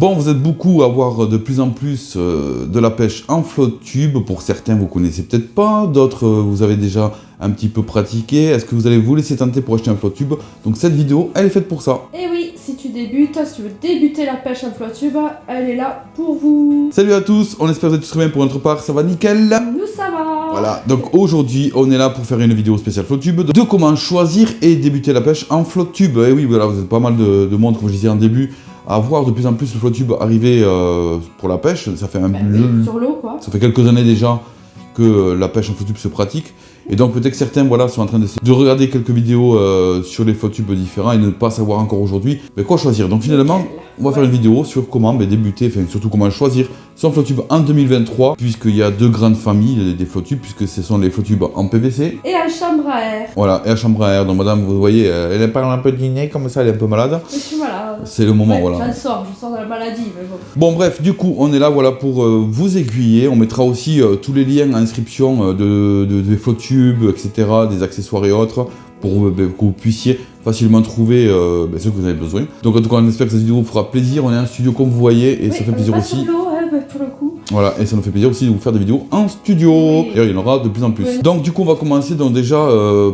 Bon, vous êtes beaucoup à voir de plus en plus de la pêche en flotte tube. Pour certains, vous connaissez peut-être pas. D'autres, vous avez déjà un petit peu pratiqué. Est-ce que vous allez vous laisser tenter pour acheter un flotte tube? Donc cette vidéo, elle est faite pour ça. Et oui, si tu débutes, si tu veux débuter la pêche en flotte tube, elle est là pour vous. Salut à tous, on espère que vous êtes tous très bien pour notre part. Ça va nickel? Nous, ça va. Voilà, donc aujourd'hui, on est là pour faire une vidéo spéciale flotte tube de comment choisir et débuter la pêche en flotte tube. Et oui, voilà, vous êtes pas mal de monde, comme je disais en début, à voir de plus en plus le flotte tube arriver pour la pêche. Ça fait sur l'eau, quoi. Ça fait quelques années déjà que la pêche en flotte tube se pratique. Et donc peut-être que certains sont en train de regarder quelques vidéos sur les flotte tubes différents et ne pas savoir encore aujourd'hui quoi choisir. Donc finalement, on va faire une vidéo sur comment débuter, enfin surtout comment choisir son flotte tube en 2023, puisqu'il y a deux grandes familles des flotte tubes, puisque ce sont les flotte tubes en PVC. Et à chambre à air. Voilà, et à chambre à air. Donc madame, vous voyez, elle parle un peu de nez comme ça, elle est un peu malade. Je suis malade. C'est le moment, voilà. Je sors de la maladie, mais bon. Bon bref, du coup, on est là voilà, pour vous aiguiller. On mettra aussi tous les liens en inscription des flotte tubes, etc., des accessoires et autres, pour que vous puissiez facilement trouver ce que vous avez besoin. Donc en tout cas, on espère que cette vidéo vous fera plaisir. On est en studio comme vous voyez, et ça fait plaisir aussi. Sur l'eau, pour le coup. Voilà, et ça nous fait plaisir aussi de vous faire des vidéos en studio. Oui. Et il y en aura de plus en plus. Oui. Donc du coup, on va commencer donc déjà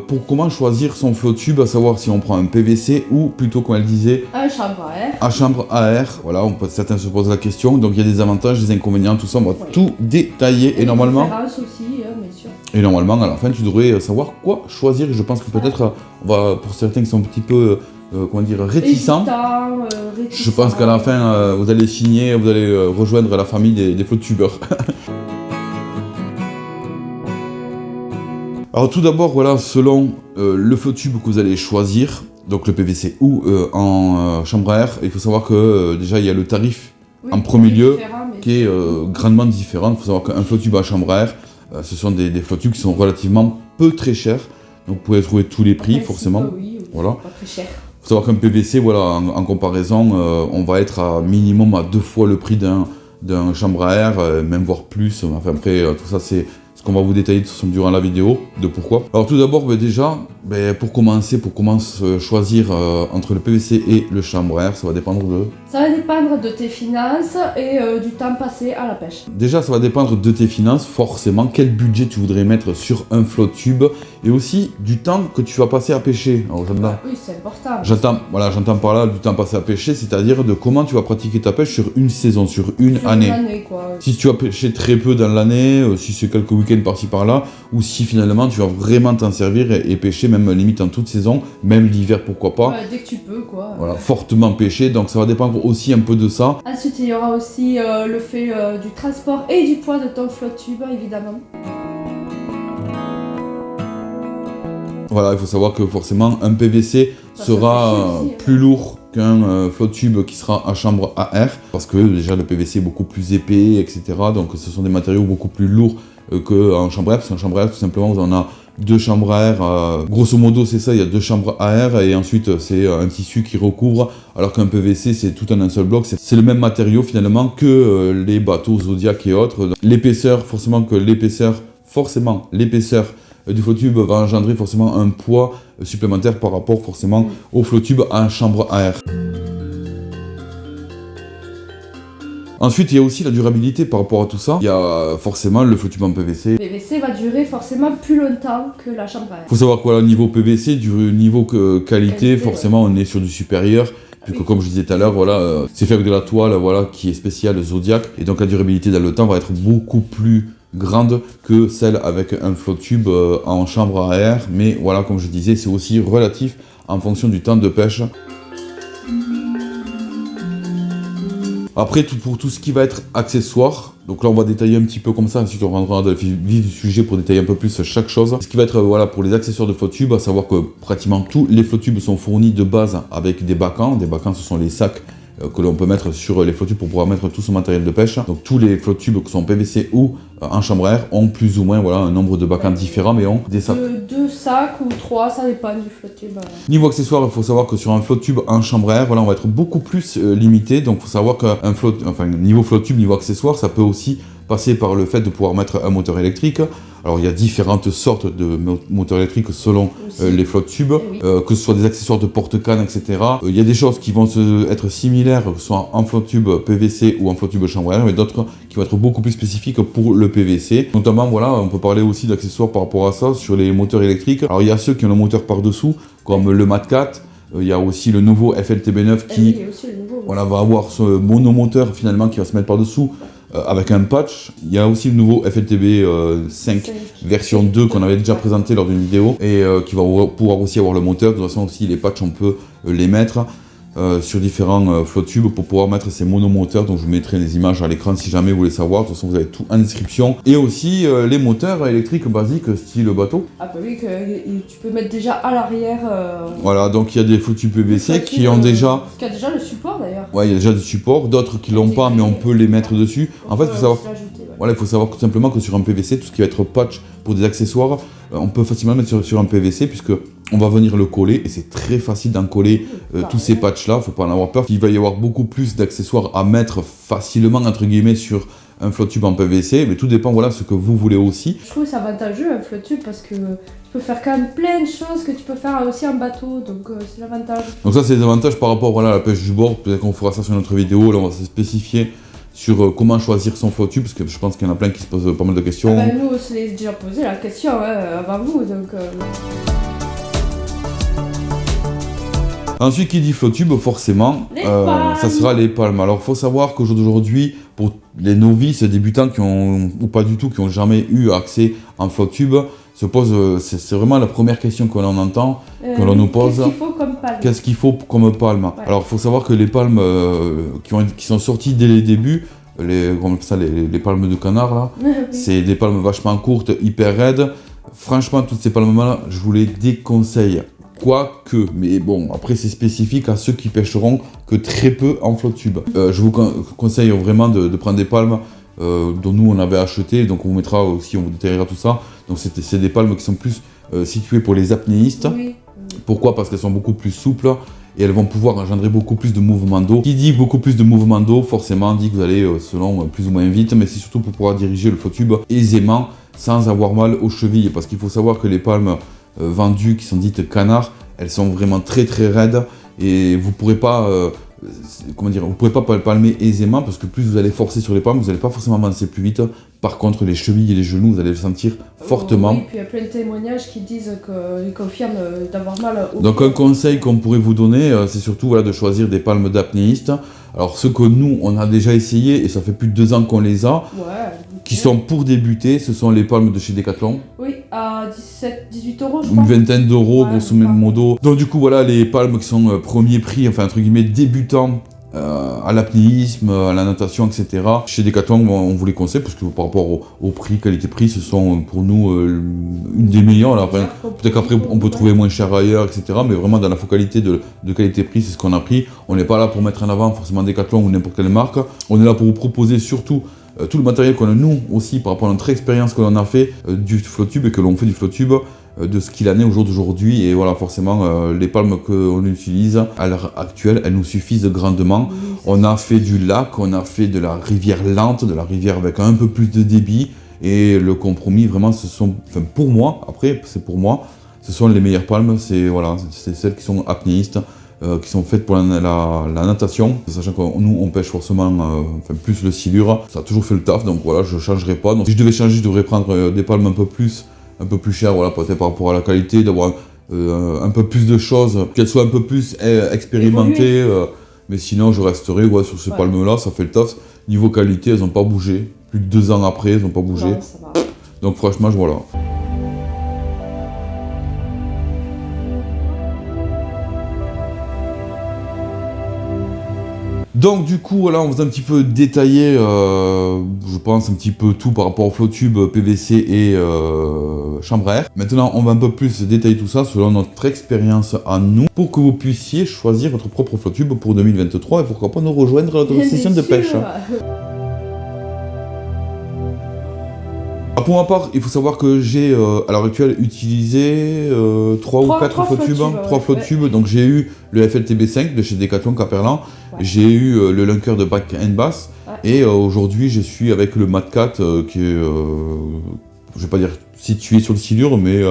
pour comment choisir son flotte tube, à savoir si on prend un PVC ou plutôt, comme elle disait, à chambre à air. À chambre à air. Voilà, certains se posent la question. Donc il y a des avantages, des inconvénients, tout ça. On va tout détailler et normalement. Aussi, bien sûr. Et normalement, à la fin, tu devrais savoir quoi choisir. Je pense que peut-être, pour certains qui sont un petit peu, comment dire, réticents, je pense qu'à la fin, vous allez signer, vous allez rejoindre la famille des flotte tubeurs. Alors tout d'abord, voilà, selon le flotte tube que vous allez choisir, donc le PVC ou en chambre à air, il faut savoir que déjà il y a le tarif en premier lieu qui est grandement différent. Il faut savoir qu'un flotte tube à chambre à air, ce sont des flotte tubes qui sont relativement peu très chers. Donc vous pouvez trouver tous les prix forcément. Oui, voilà. Pas très cher. Il faut savoir qu'un PVC, voilà, en comparaison, on va être à minimum à 2 fois le prix d'un chambre à air, même voire plus. Enfin après, tout ça c'est ce qu'on va vous détailler durant la vidéo, de pourquoi. Alors tout d'abord, déjà, pour comment choisir entre le PVC et le chambre à air, ça va dépendre de... Ça va dépendre de tes finances et du temps passé à la pêche. Déjà, ça va dépendre de tes finances, forcément, quel budget tu voudrais mettre sur un flotte tube, et aussi du temps que tu vas passer à pêcher. Alors, oui, c'est important. J'entends par là du temps passé à pêcher, c'est-à-dire de comment tu vas pratiquer ta pêche sur une saison, sur une année. Quoi. Si tu vas pêcher très peu dans l'année, si c'est quelques week-ends par-ci par-là, ou si finalement tu vas vraiment t'en servir et pêcher même limite en toute saison, même l'hiver pourquoi pas. Dès que tu peux quoi. Voilà, fortement pêcher, donc ça va dépendre aussi un peu de ça. Ensuite il y aura aussi le fait du transport et du poids de ton flotte tube évidemment. Voilà, il faut savoir que forcément un PVC sera plus lourd qu'un flotte tube qui sera à chambre à air, parce que déjà le PVC est beaucoup plus épais, etc. Donc ce sont des matériaux beaucoup plus lourds qu'en chambre à air, parce qu'en chambre à air tout simplement on a deux chambres à air, grosso modo c'est ça, il y a deux chambres à air et ensuite c'est un tissu qui recouvre, alors qu'un PVC c'est tout en un seul bloc, c'est le même matériau finalement que les bateaux Zodiac et autres. L'épaisseur, l'épaisseur du flotte tube va engendrer forcément un poids supplémentaire par rapport forcément au flotte tube en chambre à air. Ensuite, il y a aussi la durabilité par rapport à tout ça. Il y a forcément le flotte tube en PVC. Le PVC va durer forcément plus longtemps que la chambre à air. Il faut savoir quoi, niveau PVC, du niveau qualité, forcément on est sur du supérieur. Puisque comme je disais tout à l'heure, voilà, c'est fait avec de la toile qui est spéciale Zodiac. Et donc la durabilité dans le temps va être beaucoup plus grande que celle avec un flotte tube en chambre à air. Mais voilà, comme je disais, c'est aussi relatif en fonction du temps de pêche. Après, pour tout ce qui va être accessoire, donc là on va détailler un petit peu comme ça, ensuite on rentrera dans le vif du sujet pour détailler un peu plus chaque chose. Ce qui va être pour les accessoires de flotte tube, à savoir que pratiquement tous les flotte tubes sont fournis de base avec des bacans. Des bacans, ce sont les sacs que l'on peut mettre sur les flotte tubes pour pouvoir mettre tout son matériel de pêche. Donc tous les flotte tubes qui sont PVC ou en chambre à air ont plus ou moins un nombre de bacans différents, mais ont des sacs. Deux sacs ou 3, ça dépend du flotte tube. Niveau accessoire, il faut savoir que sur un flotte tube en chambre à air, on va être beaucoup plus limité. Donc il faut savoir qu'un niveau flotte tube, niveau accessoire, ça peut aussi passer par le fait de pouvoir mettre un moteur électrique, Alors il y a différentes sortes de moteurs électriques selon les flottes tubes, que ce soit des accessoires de porte-canne, etc. Il y a des choses qui vont être similaires, que ce soit en flotte tube PVC ou en flotte tube chambre à air, mais d'autres qui vont être beaucoup plus spécifiques pour le PVC. Notamment, voilà, on peut parler aussi d'accessoires par rapport à ça sur les moteurs électriques. Alors il y a ceux qui ont le moteur par-dessous, comme le Mat 4. Il y a aussi le nouveau FLTB9 qui va avoir ce monomoteur finalement qui va se mettre par-dessous avec un patch. Il y a aussi le nouveau FLTB 5 version 2 qu'on avait déjà présenté lors d'une vidéo et qui va pouvoir aussi avoir le moteur. De toute façon aussi les patchs on peut les mettre sur différents flottes tubes pour pouvoir mettre ces monomoteurs. Donc je vous mettrai les images à l'écran si jamais vous voulez savoir. De toute façon vous avez tout en description. Et aussi les moteurs électriques basiques style bateau. Ah bah oui, que tu peux mettre déjà à l'arrière. Voilà, donc il y a des flottes tubes PVC qui ont déjà... Qui a déjà le support d'ailleurs. Ouais, il y a déjà des supports, d'autres qui l'ont pas mais on peut les mettre dessus. En fait, il faut savoir... Voilà, il faut savoir tout simplement que sur un PVC, tout ce qui va être patch pour des accessoires, on peut facilement le mettre sur un PVC puisque on va venir le coller et c'est très facile d'en coller tous ces patchs là, faut pas en avoir peur. Il va y avoir beaucoup plus d'accessoires à mettre facilement entre guillemets sur un flotte tube en PVC, mais tout dépend voilà ce que vous voulez aussi. Je trouve que c'est avantageux un flotte tube parce que tu peux faire quand même plein de choses que tu peux faire aussi en bateau, donc c'est l'avantage. Donc ça c'est les avantages par rapport voilà, à la pêche du bord, peut-être qu'on fera ça sur notre vidéo, là on va se spécifier sur comment choisir son flotte tube, parce que je pense qu'il y en a plein qui se posent pas mal de questions. Ah bah nous on se l'est déjà posé la question avant vous, donc... Ensuite, qui dit flotte tube, forcément, ça sera les palmes. Alors, il faut savoir qu'aujourd'hui, pour les novices, débutants qui ont, ou pas du tout, qui n'ont jamais eu accès en flotte tube, se pose, c'est vraiment la première question que l'on entend, que l'on nous pose. Qu'est-ce qu'il faut comme palme ? Qu'est-ce qu'il faut comme palme ? Ouais. Alors, il faut savoir que les palmes qui sont sorties dès les débuts, les palmes de canard, là, c'est des palmes vachement courtes, hyper raides. Franchement, toutes ces palmes-là, je vous les déconseille. Quoique, mais bon, après c'est spécifique à ceux qui pêcheront que très peu en flotte tube. Je vous conseille vraiment de prendre des palmes dont nous on avait acheté, donc on vous mettra aussi, on vous détaillera tout ça. Donc c'est des palmes qui sont plus situées pour les apnéistes. Oui. Pourquoi ? Parce qu'elles sont beaucoup plus souples et elles vont pouvoir engendrer beaucoup plus de mouvements d'eau. Qui dit beaucoup plus de mouvements d'eau, forcément dit que vous allez selon plus ou moins vite, mais c'est surtout pour pouvoir diriger le flotte tube aisément sans avoir mal aux chevilles. Parce qu'il faut savoir que les palmes vendues qui sont dites canards, elles sont vraiment très très raides et vous pourrez pas vous pourrez pas palmer aisément parce que plus vous allez forcer sur les palmes, vous n'allez pas forcément avancer plus vite. Par contre, les chevilles et les genoux, vous allez le sentir fortement. Oui, puis il y a plein de témoignages qui disent qu'ils confirment d'avoir mal au Donc un conseil qu'on pourrait vous donner, c'est surtout voilà, de choisir des palmes d'apnéistes. Alors ceux que nous, on a déjà essayé, et ça fait plus de 2 ans qu'on les a, qui sont pour débuter, ce sont les palmes de chez Decathlon. Oui, à 18 €, je crois. Une vingtaine d'euros, grosso modo. Donc du coup, voilà, les palmes qui sont premier prix, enfin entre guillemets débutants à l'apnéisme, à la natation, etc. Chez Decathlon, on vous les conseille parce que par rapport au prix, qualité-prix, ce sont pour nous une des meilleures. Alors, peut-être qu'après, on peut trouver moins cher ailleurs, etc. Mais vraiment, dans la focalité de qualité-prix, c'est ce qu'on a pris. On n'est pas là pour mettre en avant forcément Decathlon ou n'importe quelle marque. On est là pour vous proposer surtout tout le matériel qu'on a nous aussi par rapport à notre expérience que l'on a fait du flotte tube et que l'on fait du flotte tube, de ce qu'il en est au jour d'aujourd'hui. Et voilà, forcément, les palmes qu'on utilise à l'heure actuelle, elles nous suffisent grandement. On a fait du lac, on a fait de la rivière lente, de la rivière avec un peu plus de débit. Et le compromis, vraiment, ce sont, enfin pour moi, après c'est pour moi, ce sont les meilleures palmes. C'est voilà, c'est celles qui sont apnéistes, qui sont faites pour la natation, sachant que nous on pêche forcément plus le silure, ça a toujours fait le taf, donc voilà, je changerai pas. Donc si je devais changer, je devrais prendre des palmes un peu plus chères, voilà, peut-être par rapport à la qualité, d'avoir un peu plus de choses, qu'elles soient un peu plus expérimentées, mais sinon je resterai sur ces palmes là, ça fait le taf. Niveau qualité, elles n'ont pas bougé, plus de 2 ans après, elles n'ont pas bougé. Non, ça va. Donc franchement, voilà. Donc du coup, là, on vous a un petit peu détaillé, je pense, un petit peu tout par rapport au flotte tube, PVC et chambre à air. Maintenant, on va un peu plus détailler tout ça selon notre expérience à nous, pour que vous puissiez choisir votre propre flotte tube pour 2023 et pourquoi pas nous rejoindre à notre session de pêche. Pour ma part, il faut savoir que j'ai à l'heure actuelle utilisé 3 ou 4 flottes tubes. 3 flottes tubes. Donc j'ai eu le FLTB5 de chez Decathlon Caperlan, j'ai eu le Lunker de Back and Bass, et aujourd'hui je suis avec le Mat 4 qui est je vais pas dire situé sur le silure, mais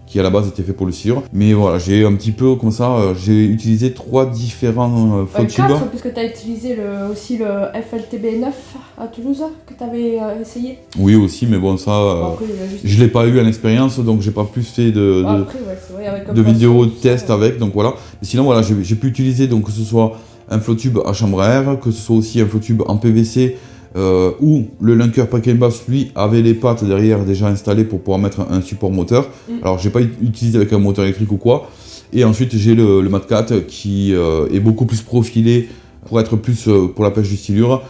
qui à la base était fait pour le silure. Mais voilà, j'ai un petit peu comme ça, j'ai utilisé 3 différents flow tubes. 4, puisque tu as utilisé aussi le FLTB 9 à Toulouse, que tu avais essayé. Oui aussi, mais bon ça, Après, je l'ai pas eu en expérience, donc j'ai pas plus fait de vidéos de test avec, donc voilà. Mais sinon voilà, j'ai pu utiliser donc que ce soit un flow tube à chambre à air, que ce soit aussi un flow tube en PVC, où le Lunker Pack & Bass lui avait les pattes derrière déjà installées pour pouvoir mettre un support moteur. Alors j'ai pas utilisé avec un moteur électrique ou quoi. Et ensuite j'ai le Mat 4 qui est beaucoup plus profilé pour être plus pour la pêche du silure.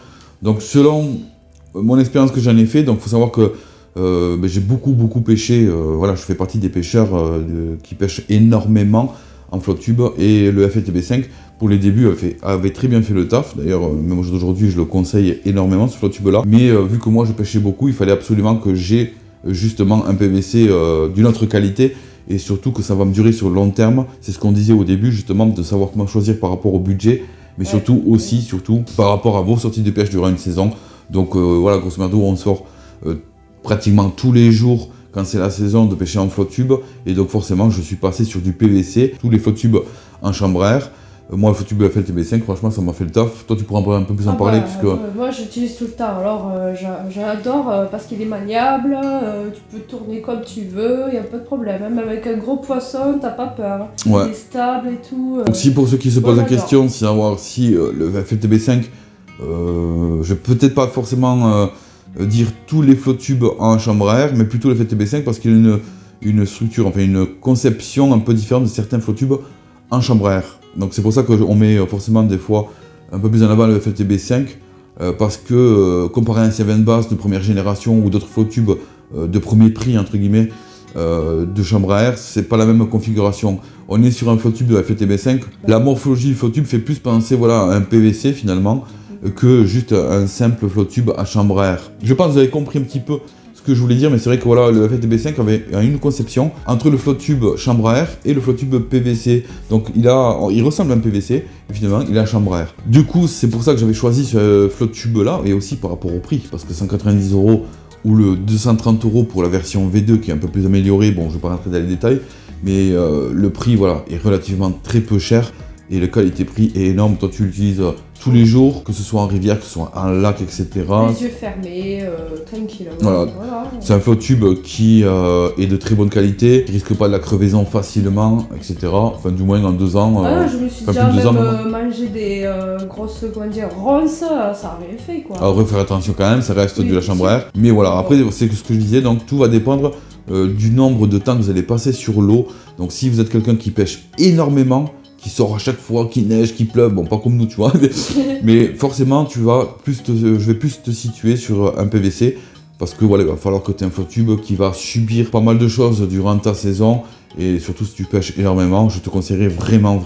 Donc selon mon expérience que j'en ai fait, donc faut savoir que j'ai beaucoup pêché. Voilà, je fais partie des pêcheurs qui pêchent énormément en float tube, et le FLTB5 pour les débuts avait très bien fait le taf. D'ailleurs, même aujourd'hui, je le conseille énormément ce float tube là. Mais vu que moi je pêchais beaucoup, il fallait absolument que j'ai justement un PVC d'une autre qualité, et surtout que ça va me durer sur le long terme. C'est ce qu'on disait au début, justement, de savoir comment choisir par rapport au budget, mais surtout par rapport à vos sorties de pêche durant une saison. Donc voilà, grosso modo, on sort pratiquement tous les jours quand c'est la saison de pêcher en float tube, et donc forcément je suis passé sur du PVC, tous les float tubes en chambre à air. Moi, le float tube FLTB5, franchement, ça m'a fait le taf. Toi, tu pourras un peu plus en parler, puisque... Moi, j'utilise tout le temps. Alors, j'adore parce qu'il est maniable, tu peux tourner comme tu veux, il n'y a pas de problème. Même avec un gros poisson, t'as pas peur. Ouais. Il est stable et tout. Donc, si pour ceux qui se posent la question, c'est savoir si le FLTB5, je vais peut-être pas forcément dire tous les float tubes en chambre à air, mais plutôt le FLTB5 parce qu'il a une structure, enfin une conception un peu différente de certains float tubes en chambre à air. Donc c'est pour ça qu'on met forcément des fois un peu plus en avant le FLTB5, parce que comparé à un 7 Bass de première génération ou d'autres float tubes de premier prix entre guillemets de chambre à air, c'est pas la même configuration. On est sur un float tube de FLTB5, la morphologie du float tube fait plus penser voilà, à un PVC finalement que juste un simple float tube à chambre à air. Je pense que vous avez compris un petit peu ce que je voulais dire, mais c'est vrai que voilà, le FLTB5 avait une conception entre le float tube chambre à air et le float tube PVC. Donc il ressemble à un PVC, et finalement il est à chambre à air. Du coup, c'est pour ça que j'avais choisi ce float tube là, et aussi par rapport au prix, parce que 190 € ou le 230 € pour la version V2 qui est un peu plus améliorée, bon je vais pas rentrer dans les détails, mais le prix voilà, est relativement très peu cher. Et le qualité-prix est énorme. Toi, tu l'utilises tous les jours, que ce soit en rivière, que ce soit en lac, etc. Les yeux fermés, tranquille. Voilà. C'est un float tube qui est de très bonne qualité, qui risque pas de la crevaison facilement, etc. Enfin, du moins en 2 ans. Je me suis déjà même mangé des grosses, ronces, ça avait fait quoi. Alors, faire attention quand même, ça reste de la chambre à air. Mais voilà, après, c'est ce que je disais, donc tout va dépendre du nombre de temps que vous allez passer sur l'eau. Donc, si vous êtes quelqu'un qui pêche énormément, qui sort à chaque fois, qui neige, qui pleuve, bon pas comme nous tu vois, mais forcément je vais plus te situer sur un PVC, parce que voilà, il va falloir que tu aies un float tube qui va subir pas mal de choses durant ta saison, et surtout si tu pêches énormément, je te conseillerais vraiment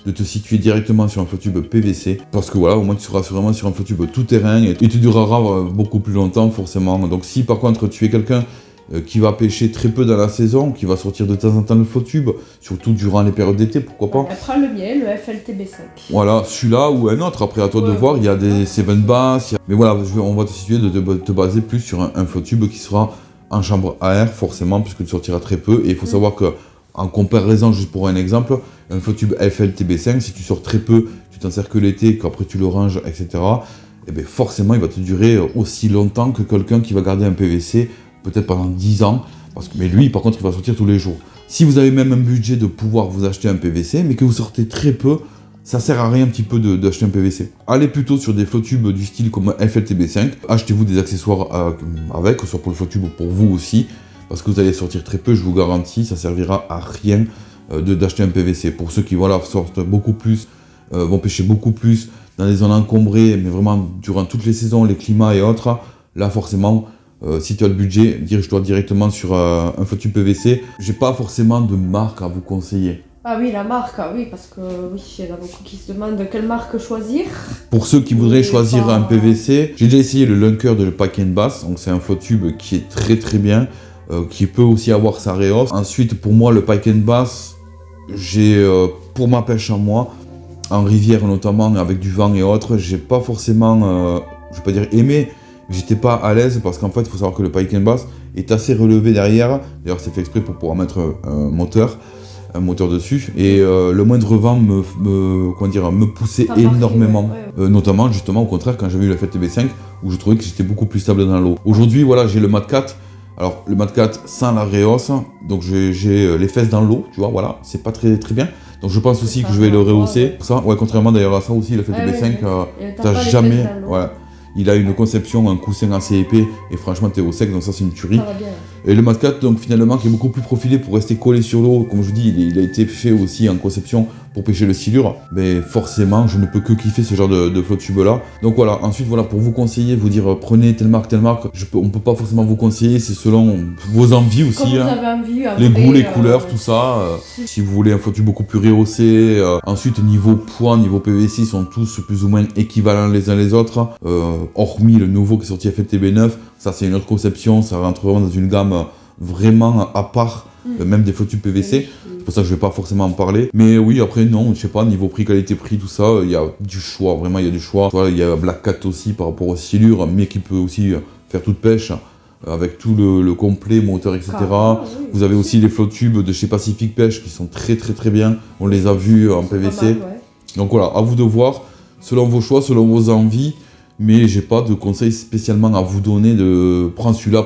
de te situer directement sur un float tube PVC, parce que voilà, au moins tu seras vraiment sur un float tube tout terrain, et tu dureras beaucoup plus longtemps forcément. Donc si par contre tu es quelqu'un qui va pêcher très peu dans la saison, qui va sortir de temps en temps le float tube, surtout durant les périodes d'été, pourquoi pas. Prends le mien, le FLTB5. Voilà, celui-là ou un autre, après à toi de voir, il y a des 7 Bass, mais voilà, on va te situer, de te baser plus sur un float tube qui sera en chambre à air, forcément, puisque tu sortiras très peu, et il faut savoir que, en comparaison, juste pour un exemple, un float tube FLTB5, si tu sors très peu, tu t'en sers que l'été, qu'après tu le ranges, etc., et bien forcément, il va te durer aussi longtemps que quelqu'un qui va garder un PVC, peut-être pendant 10 ans, mais lui par contre il va sortir tous les jours. Si vous avez même un budget de pouvoir vous acheter un PVC, mais que vous sortez très peu, ça sert à rien un petit peu d'acheter un PVC. Allez plutôt sur des float tubes du style comme FLTB5, achetez-vous des accessoires avec, que ce soit pour le float tube ou pour vous aussi, parce que vous allez sortir très peu, je vous garantis, ça servira à rien d'acheter un PVC. Pour ceux qui voilà, sortent beaucoup plus, vont pêcher beaucoup plus dans des zones encombrées, mais vraiment durant toutes les saisons, les climats et autres, là forcément, si tu as le budget, dirige-toi directement sur un float tube PVC. J'ai pas forcément de marque à vous conseiller. Ah oui, la marque, oui, parce que oui, il y en a beaucoup qui se demandent quelle marque choisir. Pour ceux qui voudraient choisir un PVC, j'ai déjà essayé le Lunker de Pack & Bass, donc c'est un float tube qui est très bien, qui peut aussi avoir sa réhausse. Ensuite, pour moi, le Pack & Bass, j'ai pour ma pêche en moi, en rivière notamment, avec du vent et autres, j'ai pas forcément, je vais pas dire aimé, j'étais pas à l'aise parce qu'en fait, il faut savoir que le Pack & Bass est assez relevé derrière. D'ailleurs, c'est fait exprès pour pouvoir mettre un moteur dessus. Et le moindre vent me poussait énormément. Notamment, justement, au contraire, quand j'avais eu la FTB5, où je trouvais que j'étais beaucoup plus stable dans l'eau. Aujourd'hui, voilà, j'ai le Mat 4. Alors, le Mat 4 sans la rehausse, donc j'ai les fesses dans l'eau, tu vois, voilà, c'est pas très bien. Donc je pense aussi que je vais le rehausser. Pour ça, ouais, contrairement d'ailleurs à ça aussi, la FTB5, t'as jamais... Voilà. Il a une conception, un coussin assez épais, et franchement, t'es au sec, donc ça, c'est une tuerie. Ça va bien. Et le Mat 4, donc finalement, qui est beaucoup plus profilé pour rester collé sur l'eau, comme je vous dis, il a été fait aussi en conception pour pêcher le silure. Mais forcément, je ne peux que kiffer ce genre de flotte tube là. Donc voilà, ensuite, voilà, pour vous conseiller, vous dire prenez telle marque, on peut pas forcément vous conseiller, c'est selon vos envies aussi. Comme vous avez envie, après, les goûts, les couleurs, tout ça. Si vous voulez un flotte tube beaucoup plus rehaussé. Ensuite, niveau poids, niveau PVC, ils sont tous plus ou moins équivalents les uns les autres. Hormis le nouveau qui est sorti FTB9, ça c'est une autre conception, ça rentre vraiment dans une gamme vraiment à part, même des flottes tubes PVC. C'est pour ça que je vais pas forcément en parler. Mais oui, après, non, je sais pas, niveau prix, qualité, prix, tout ça, il y a du choix, vraiment, il y a du choix. Il y a Black Cat aussi par rapport aux silures, mais qui peut aussi faire toute pêche, avec tout le complet, moteur, etc. Vous avez aussi les flottes tubes de chez Pacific Pêche qui sont très bien. On les a vus en PVC. Mal, ouais. Donc voilà, à vous de voir, selon vos choix, selon vos envies. Mais j'ai pas de conseils spécialement à vous donner de prends celui-là,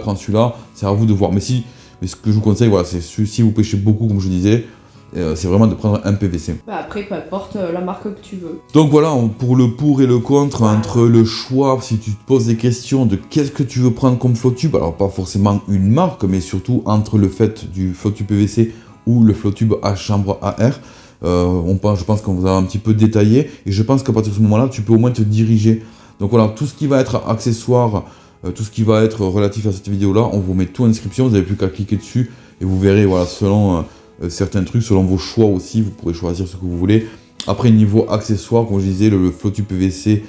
c'est à vous de voir. Mais ce que je vous conseille, voilà, c'est si vous pêchez beaucoup, comme je disais, c'est vraiment de prendre un PVC. Bah après, peu importe la marque que tu veux. Donc voilà, pour le pour et le contre, entre le choix, si tu te poses des questions de qu'est-ce que tu veux prendre comme flotte tube, alors pas forcément une marque, mais surtout entre le fait du flotte tube PVC ou le flotte tube à chambre à air. Je pense qu'on vous a un petit peu détaillé, et je pense qu'à partir de ce moment-là, tu peux au moins te diriger. Donc voilà, tout ce qui va être accessoire, tout ce qui va être relatif à cette vidéo-là, on vous met tout en description, vous n'avez plus qu'à cliquer dessus et vous verrez, voilà, selon certains trucs, selon vos choix aussi, vous pourrez choisir ce que vous voulez. Après, niveau accessoire, comme je disais, le flotte tube PVC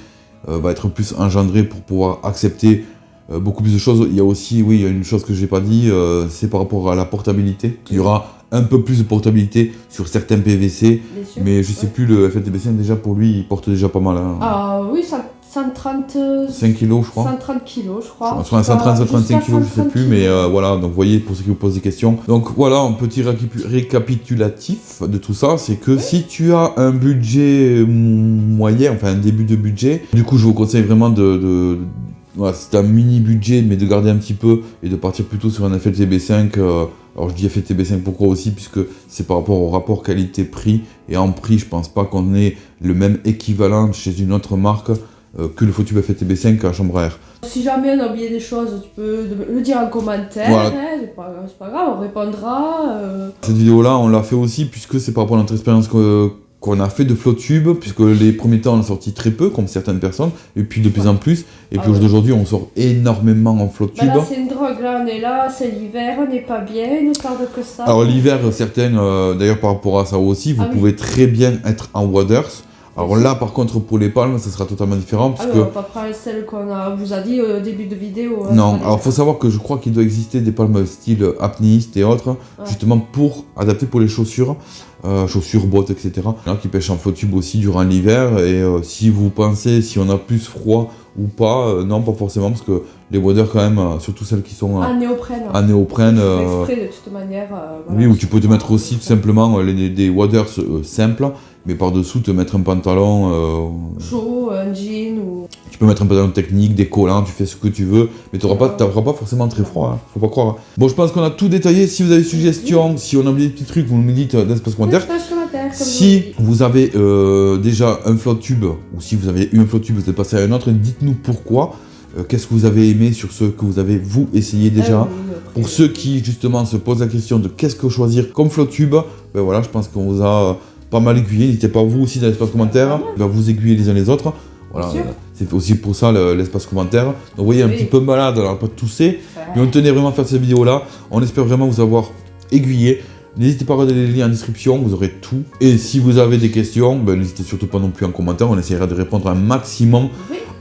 va être plus engendré pour pouvoir accepter beaucoup plus de choses. Il y a aussi, oui, il y a une chose que je n'ai pas dit, c'est par rapport à la portabilité. Il y aura un peu plus de portabilité sur certains PVC, mais je sais plus, le FTB5 déjà pour lui, il porte déjà pas mal. Hein. Ah oui, ça... 135 kg, je crois. 130 kg, je crois. Sur un 130, 135 kg, je sais plus, mais voilà, donc vous voyez, pour ceux qui vous posent des questions. Donc voilà, un petit récapitulatif de tout ça, c'est que si tu as un budget moyen, enfin un début de budget, du coup, je vous conseille vraiment voilà, c'est un mini budget, mais de garder un petit peu et de partir plutôt sur un FTB5. Alors je dis FTB5 pourquoi aussi, puisque c'est par rapport au rapport qualité-prix, et en prix, je pense pas qu'on ait le même équivalent chez une autre marque que le flotte tube FTB5 à chambre à air. Si jamais on a oublié des choses, tu peux le dire en commentaire, voilà. C'est pas grave, on répondra. Cette vidéo-là, on l'a fait aussi puisque c'est par rapport à notre expérience qu'on a fait de flotte tube, puisque les premiers temps on a sorti très peu, comme certaines personnes, et puis de plus en plus, et puis aujourd'hui on sort énormément en flotte tube. Là c'est une drogue, là on est là, c'est l'hiver, on n'est pas bien, il nous tarde que ça. Alors l'hiver, certaines, d'ailleurs par rapport à ça aussi, vous pouvez très bien être en waders. Alors là, par contre, pour les palmes, ça sera totalement différent. Parce que... on va pas prendre celle qu'on vous a dit au début de vidéo. Non, alors il faut savoir que je crois qu'il doit exister des palmes style apnéiste et autres, justement pour adapter pour les chaussures, bottes, etc. Il y en a qui pêchent en flotte tube aussi durant l'hiver, et si vous pensez si on a plus froid ou pas, non, pas forcément, parce que les waders quand même, surtout celles qui sont en néoprène. En néoprène. Exprès de toute manière. Voilà, oui, ou tu peux te mettre aussi tout simplement des waders simples, mais par-dessous te mettre un pantalon chaud, un jean ou... Tu peux mettre un pantalon technique, des collants, tu fais ce que tu veux, mais tu n'auras pas forcément très froid, hein, faut pas croire. Bon, je pense qu'on a tout détaillé. Si vous avez des suggestions, si on a oublié des petits trucs, vous me dites dans l'espace commentaire. Si vous avez déjà un flotte tube, ou si vous avez eu un flotte tube, vous êtes passé à un autre, dites-nous pourquoi. Qu'est-ce que vous avez aimé sur ce que vous avez, vous, essayé déjà. Pour ceux qui, justement, se posent la question de qu'est-ce que choisir comme flotte tube, ben voilà, je pense qu'on vous a pas mal aiguillé. N'hésitez pas, vous aussi, dans l'espace commentaire, vous aiguiller les uns les autres. Voilà, c'est aussi pour ça l'espace commentaire. Donc vous voyez, un petit peu malade, alors pas de tousser, mais on tenait vraiment à faire cette vidéo-là. On espère vraiment vous avoir aiguillé. N'hésitez pas à regarder les liens en description, vous aurez tout. Et si vous avez des questions, n'hésitez surtout pas non plus en commentaire, on essaiera de répondre un maximum.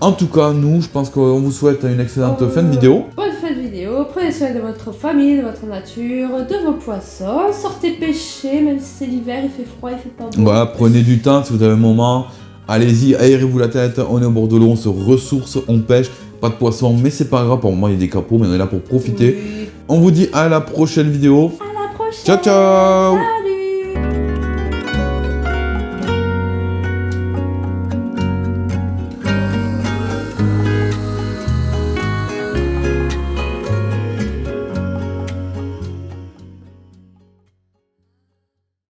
En tout cas, nous, je pense qu'on vous souhaite une excellente fin de vidéo. Bonne fin de vidéo, prenez soin de votre famille, de votre nature, de vos poissons, sortez pêcher, même si c'est l'hiver, il fait froid, il fait pas beau. Voilà, prenez du temps si vous avez un moment, allez-y, aérez-vous la tête, on est au bord de l'eau, on se ressource, on pêche, pas de poissons, mais c'est pas grave, pour le moment il y a des capots, mais on est là pour profiter. On vous dit à la prochaine vidéo. À la prochaine. Ciao ciao. Salut.